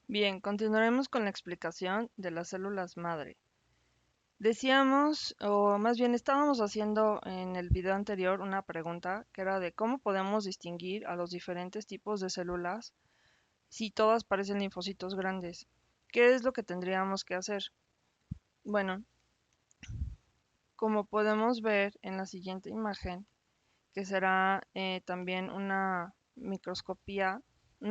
Bien, continuaremos con la explicación de las células madre. Decíamos, o más bien estábamos haciendo en el video anterior una pregunta que era de cómo podemos distinguir a los diferentes tipos de células si todas parecen linfocitos grandes. ¿Qué es lo que tendríamos que hacer? Bueno, como podemos ver en la siguiente imagen, que será también una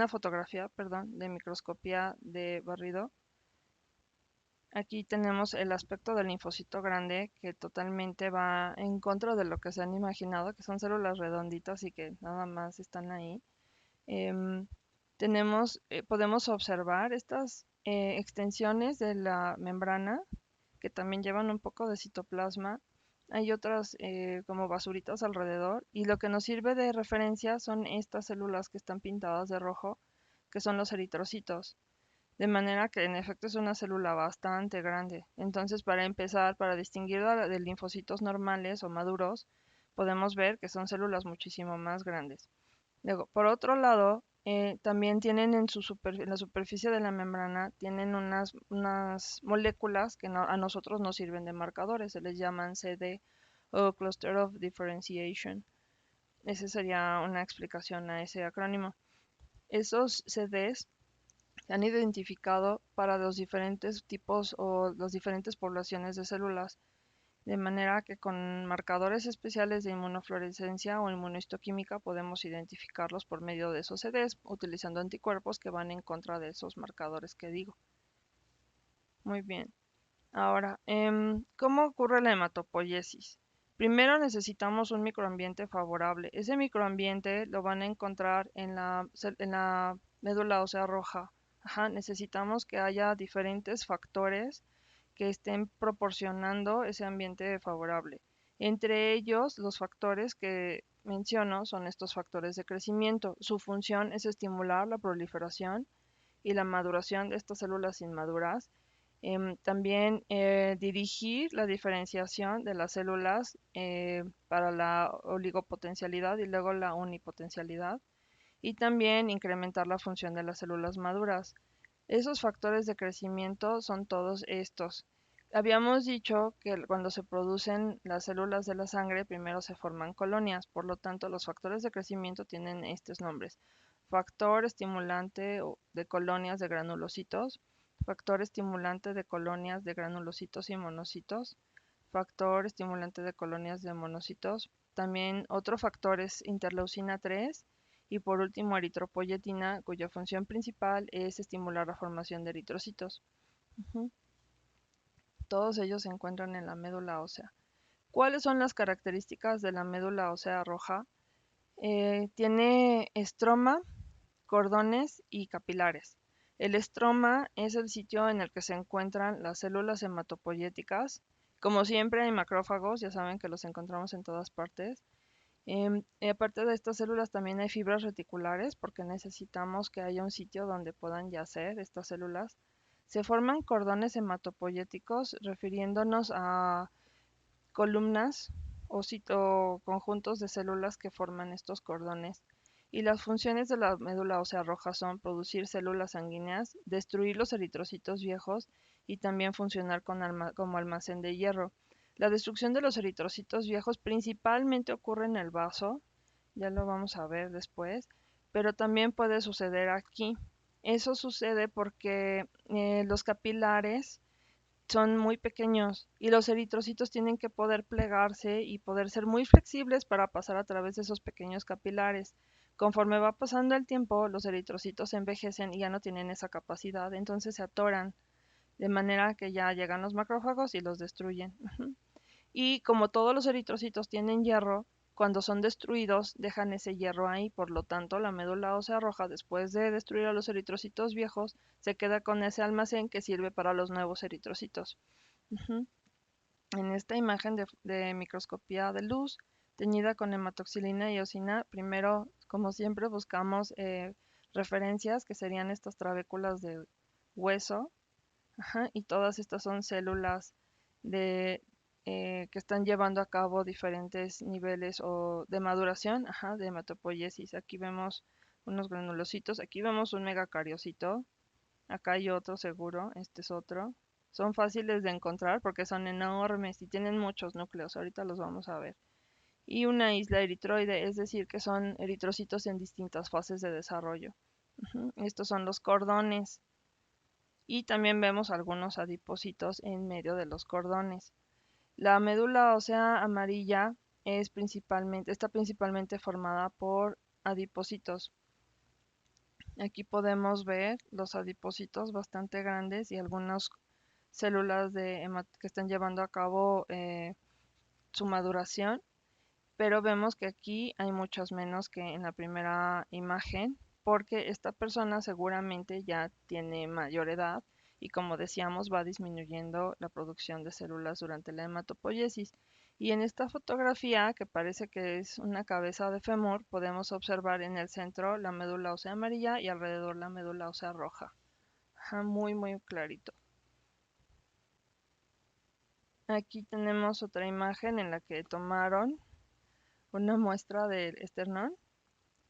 fotografía, perdón, de microscopía de barrido. Aquí tenemos el aspecto del linfocito grande que totalmente va en contra de lo que se han imaginado, que son células redonditas y que nada más están ahí. Em, podemos observar estas extensiones de la membrana que también llevan un poco de citoplasma. Hay otras como basuritas alrededor y lo que nos sirve de referencia son estas células que están pintadas de rojo, que son los eritrocitos. De manera que en efecto es una célula bastante grande. Entonces, para empezar, para distinguirla de linfocitos normales o maduros, podemos ver que son células muchísimo más grandes. Luego, por otro lado, también tienen en la superficie de la membrana, tienen unas moléculas que a nosotros nos sirven de marcadores, se les llaman CD o Cluster of Differentiation. Esa sería una explicación a ese acrónimo. Esos CDs se han identificado para los diferentes tipos o las diferentes poblaciones de células, de manera que con marcadores especiales de inmunofluorescencia o inmunohistoquímica podemos identificarlos por medio de esos CDs, utilizando anticuerpos que van en contra de esos marcadores que digo. Muy bien. Ahora, ¿cómo ocurre la hematopoiesis? Primero necesitamos un microambiente favorable. Ese microambiente lo van a encontrar en la médula ósea roja. Ajá, necesitamos que haya diferentes factores que estén proporcionando ese ambiente favorable. Entre ellos, los factores que menciono son estos factores de crecimiento. Su función es estimular la proliferación y la maduración de estas células inmaduras. También dirigir la diferenciación de las células para la oligopotencialidad y luego la unipotencialidad. Y también incrementar la función de las células maduras. Esos factores de crecimiento son todos estos. Habíamos dicho que cuando se producen las células de la sangre, primero se forman colonias, por lo tanto los factores de crecimiento tienen estos nombres. Factor estimulante de colonias de granulocitos, factor estimulante de colonias de granulocitos y monocitos, factor estimulante de colonias de monocitos. También otro factor es interleucina 3 y por último eritropoyetina, cuya función principal es estimular la formación de eritrocitos. Ujú. Todos ellos se encuentran en la médula ósea. ¿Cuáles son las características de la médula ósea roja? Tiene estroma, cordones y capilares. El estroma es el sitio en el que se encuentran las células hematopoyéticas. Como siempre hay macrófagos, ya saben que los encontramos en todas partes. Aparte de estas células también hay fibras reticulares porque necesitamos que haya un sitio donde puedan yacer estas células. Se forman cordones hematopoyéticos refiriéndonos a columnas o conjuntos de células que forman estos cordones. Y las funciones de la médula ósea roja son producir células sanguíneas, destruir los eritrocitos viejos y también funcionar como almacén de hierro. La destrucción de los eritrocitos viejos principalmente ocurre en el vaso, ya lo vamos a ver después, pero también puede suceder aquí. Eso sucede porque los capilares son muy pequeños y los eritrocitos tienen que poder plegarse y poder ser muy flexibles para pasar a través de esos pequeños capilares. Conforme va pasando el tiempo, los eritrocitos se envejecen y ya no tienen esa capacidad, entonces se atoran, de manera que ya llegan los macrófagos y los destruyen. Y como todos los eritrocitos tienen hierro, cuando son destruidos dejan ese hierro ahí, por lo tanto la médula ósea roja después de destruir a los eritrocitos viejos se queda con ese almacén que sirve para los nuevos eritrocitos. Ujú. En esta imagen de microscopía de luz teñida con hematoxilina y eosina, primero, como siempre, buscamos referencias que serían estas trabéculas de hueso. Ajá, y todas estas son células de, que están llevando a cabo diferentes niveles de maduración, ajá, de hematopoiesis. Aquí vemos unos granulocitos, aquí vemos un megacariocito, Acá hay otro seguro, este es otro. Son fáciles de encontrar porque son enormes y tienen muchos núcleos, ahorita los vamos a ver. Y una isla eritroide, es decir, que son eritrocitos en distintas fases de desarrollo. Estos son los cordones. Y también vemos algunos adipocitos en medio de los cordones. La médula ósea amarilla está principalmente formada por adipocitos. Aquí podemos ver los adipocitos bastante grandes y algunas células que están llevando a cabo su maduración, pero vemos que aquí hay muchos menos que en la primera imagen, porque esta persona seguramente ya tiene mayor edad y, como decíamos, va disminuyendo la producción de células durante la hematopoiesis. Y en esta fotografía, que parece que es una cabeza de fémur, podemos observar en el centro la médula ósea amarilla y alrededor la médula ósea roja. Ajá, muy, muy clarito. Aquí tenemos otra imagen en la que tomaron una muestra del esternón.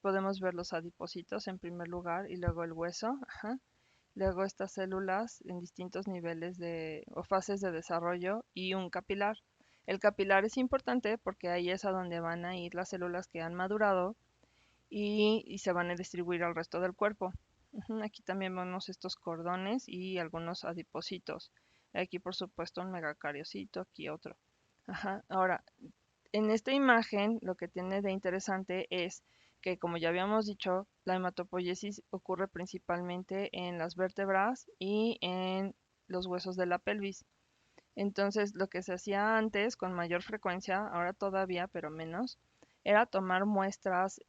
Podemos ver los adipocitos en primer lugar y luego el hueso. Ajá. Luego estas células en distintos niveles o fases de desarrollo y un capilar. El capilar es importante porque ahí es a donde van a ir las células que han madurado y se van a distribuir al resto del cuerpo. Aquí también vemos estos cordones y algunos adipocitos. Aquí, por supuesto, un megacariocito, aquí otro. Ajá. Ahora, en esta imagen lo que tiene de interesante es que, como ya habíamos dicho, la hematopoiesis ocurre principalmente en las vértebras y en los huesos de la pelvis. Entonces, lo que se hacía antes con mayor frecuencia, ahora todavía, pero menos, era tomar muestras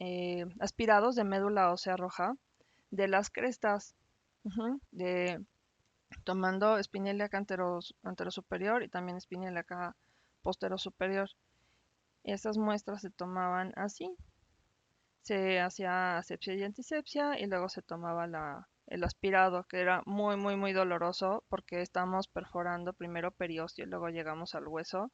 aspirados de médula ósea roja de las crestas, tomando espina ilíaca anterosuperior y también espina ilíaca posterosuperior. Esas muestras se tomaban así, se hacía asepsia y antisepsia y luego se tomaba el aspirado, que era muy, muy, muy doloroso porque estamos perforando primero periósteo y luego llegamos al hueso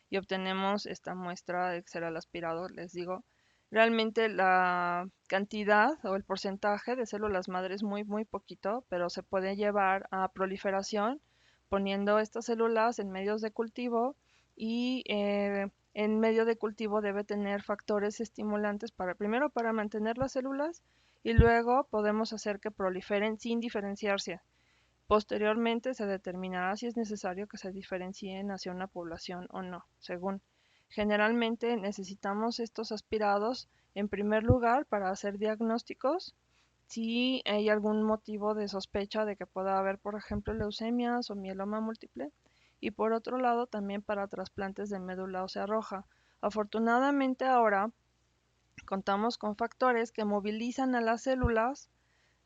y obtenemos esta muestra de que será el aspirado. Les digo, realmente la cantidad o el porcentaje de células madre es muy, muy poquito, pero se puede llevar a proliferación poniendo estas células en medios de cultivo y en medio de cultivo debe tener factores estimulantes primero para mantener las células y luego podemos hacer que proliferen sin diferenciarse. Posteriormente se determinará si es necesario que se diferencien hacia una población o no, según. Generalmente necesitamos estos aspirados en primer lugar para hacer diagnósticos si hay algún motivo de sospecha de que pueda haber, por ejemplo, leucemias o mieloma múltiple, y por otro lado también para trasplantes de médula ósea roja. Afortunadamente ahora contamos con factores que movilizan a las células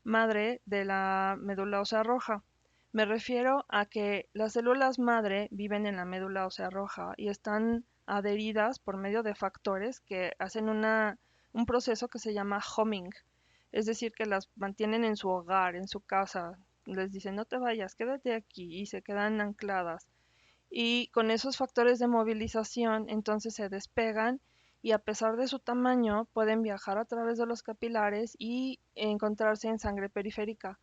madre de la médula ósea roja. Me refiero a que las células madre viven en la médula ósea roja y están adheridas por medio de factores que hacen un proceso que se llama homing, es decir, que las mantienen en su hogar, en su casa, les dicen no te vayas, quédate aquí y se quedan ancladas. Y con esos factores de movilización entonces se despegan y, a pesar de su tamaño, pueden viajar a través de los capilares y encontrarse en sangre periférica.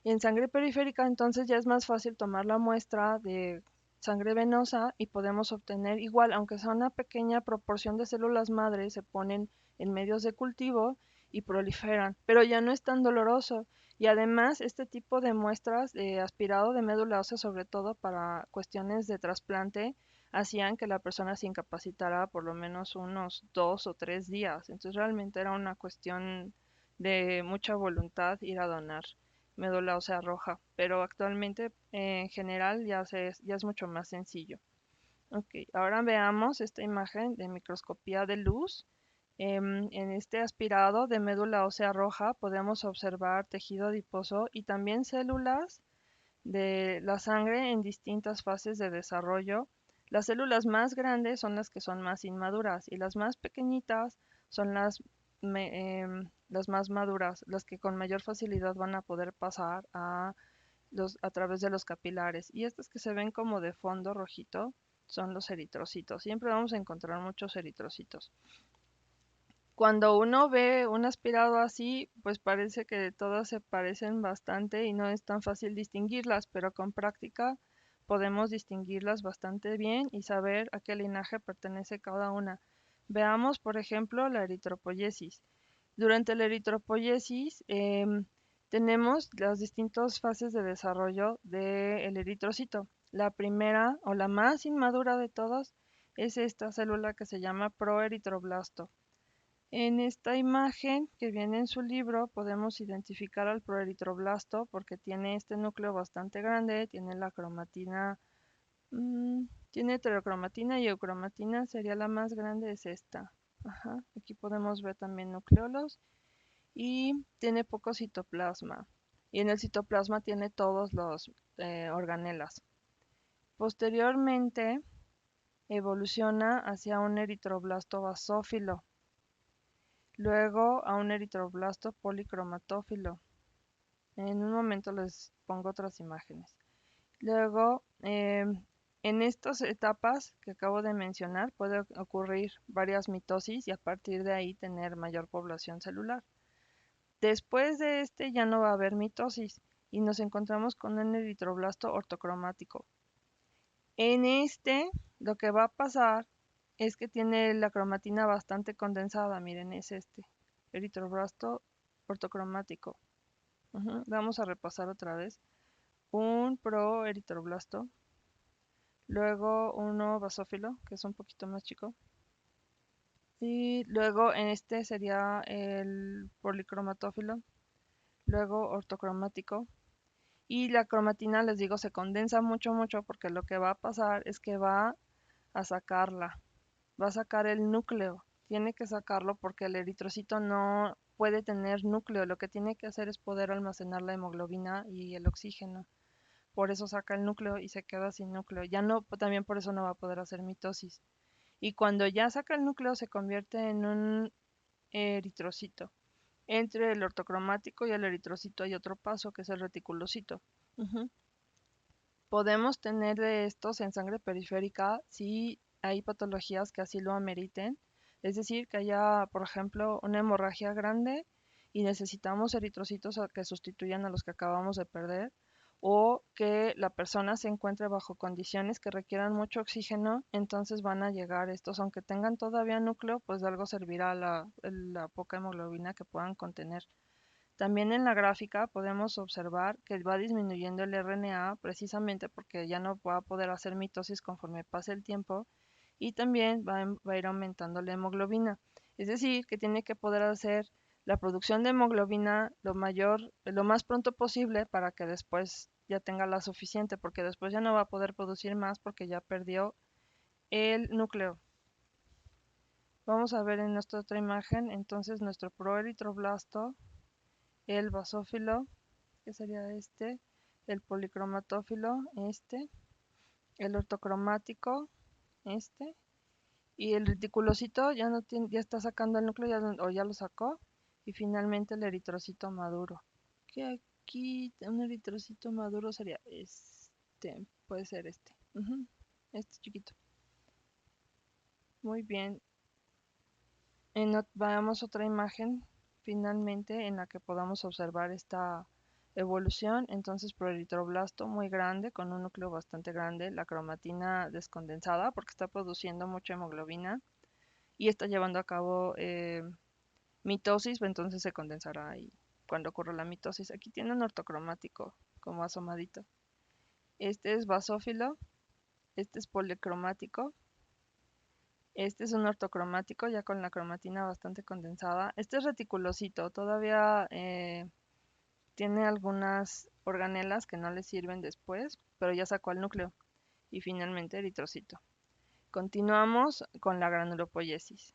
Y en sangre periférica entonces ya es más fácil tomar la muestra de sangre venosa y podemos obtener igual, aunque sea una pequeña proporción de células madre, se ponen en medios de cultivo y proliferan, pero ya no es tan doloroso. Y además, este tipo de muestras de aspirado de médula ósea, sobre todo para cuestiones de trasplante, hacían que la persona se incapacitara por lo menos unos 2 o 3 días. Entonces realmente era una cuestión de mucha voluntad ir a donar médula ósea roja, pero actualmente en general ya es mucho más sencillo. Ok, ahora veamos esta imagen de microscopía de luz. En este aspirado de médula ósea roja podemos observar tejido adiposo y también células de la sangre en distintas fases de desarrollo. Las células más grandes son las que son más inmaduras y las más pequeñitas son las más maduras, las que con mayor facilidad van a poder pasar a través de los capilares. Y estas que se ven como de fondo rojito son los eritrocitos. Siempre vamos a encontrar muchos eritrocitos. Cuando uno ve un aspirado así, pues parece que todas se parecen bastante y no es tan fácil distinguirlas, pero con práctica podemos distinguirlas bastante bien y saber a qué linaje pertenece cada una. Veamos, por ejemplo, la eritropoyesis. Durante la eritropoyesis tenemos las distintas fases de desarrollo del eritrocito. La primera o la más inmadura de todas es esta célula que se llama proeritroblasto. En esta imagen que viene en su libro podemos identificar al proeritroblasto porque tiene este núcleo bastante grande, tiene la cromatina, tiene heterocromatina y eucromatina, sería la más grande, es esta. Ajá, aquí podemos ver también nucleolos y tiene poco citoplasma. Y en el citoplasma tiene todos los organelas. Posteriormente evoluciona hacia un eritroblasto basófilo, luego a un eritroblasto policromatófilo. En un momento les pongo otras imágenes. Luego, en estas etapas que acabo de mencionar, puede ocurrir varias mitosis y a partir de ahí tener mayor población celular. Después de este ya no va a haber mitosis y nos encontramos con un eritroblasto ortocromático. En este, lo que va a pasar es que tiene la cromatina bastante condensada. Miren, es este, eritroblasto ortocromático. Vamos a repasar otra vez. Un proeritroblasto, luego uno basófilo, que es un poquito más chico, y luego en este sería el policromatófilo, luego ortocromático, y la cromatina, les digo, se condensa mucho, mucho, porque lo que va a pasar es que va a sacarla, va a sacar el núcleo, tiene que sacarlo porque el eritrocito no puede tener núcleo, lo que tiene que hacer es poder almacenar la hemoglobina y el oxígeno. Por eso saca el núcleo y se queda sin núcleo. Ya no, también por eso no va a poder hacer mitosis. Y cuando ya saca el núcleo se convierte en un eritrocito. Entre el ortocromático y el eritrocito hay otro paso que es el reticulocito. Ujú. Podemos tener de estos en sangre periférica si hay patologías que así lo ameriten. Es decir, que haya, por ejemplo, una hemorragia grande y necesitamos eritrocitos que sustituyan a los que acabamos de perder, o que la persona se encuentre bajo condiciones que requieran mucho oxígeno, entonces van a llegar estos, aunque tengan todavía núcleo, pues de algo servirá la poca hemoglobina que puedan contener. También en la gráfica podemos observar que va disminuyendo el RNA precisamente porque ya no va a poder hacer mitosis conforme pase el tiempo, y también va a ir aumentando la hemoglobina. Es decir, que tiene que poder hacer la producción de hemoglobina lo más pronto posible para que después ya tenga la suficiente, porque después ya no va a poder producir más porque ya perdió el núcleo. Vamos a ver en esta otra imagen entonces nuestro proeritroblasto, el basófilo, que sería este, el policromatófilo, este, el ortocromático, este, y el reticulocito ya no tiene, ya está sacando el núcleo o ya lo sacó, y finalmente el eritrocito maduro. Que aquí un eritrocito maduro sería este, puede ser este, este chiquito. Muy bien, veamos otra imagen finalmente en la que podamos observar esta evolución. Entonces, proeritroblasto muy grande, con un núcleo bastante grande, la cromatina descondensada porque está produciendo mucha hemoglobina y está llevando a cabo mitosis, entonces se condensará ahí cuando ocurra la mitosis. Aquí tiene un ortocromático como asomadito. Este es basófilo, este es policromático. Este es un ortocromático ya con la cromatina bastante condensada. Este es reticulocito, todavía tiene algunas organelas que no le sirven después, pero ya sacó el núcleo. Y finalmente eritrocito. Continuamos con la granulopoyesis.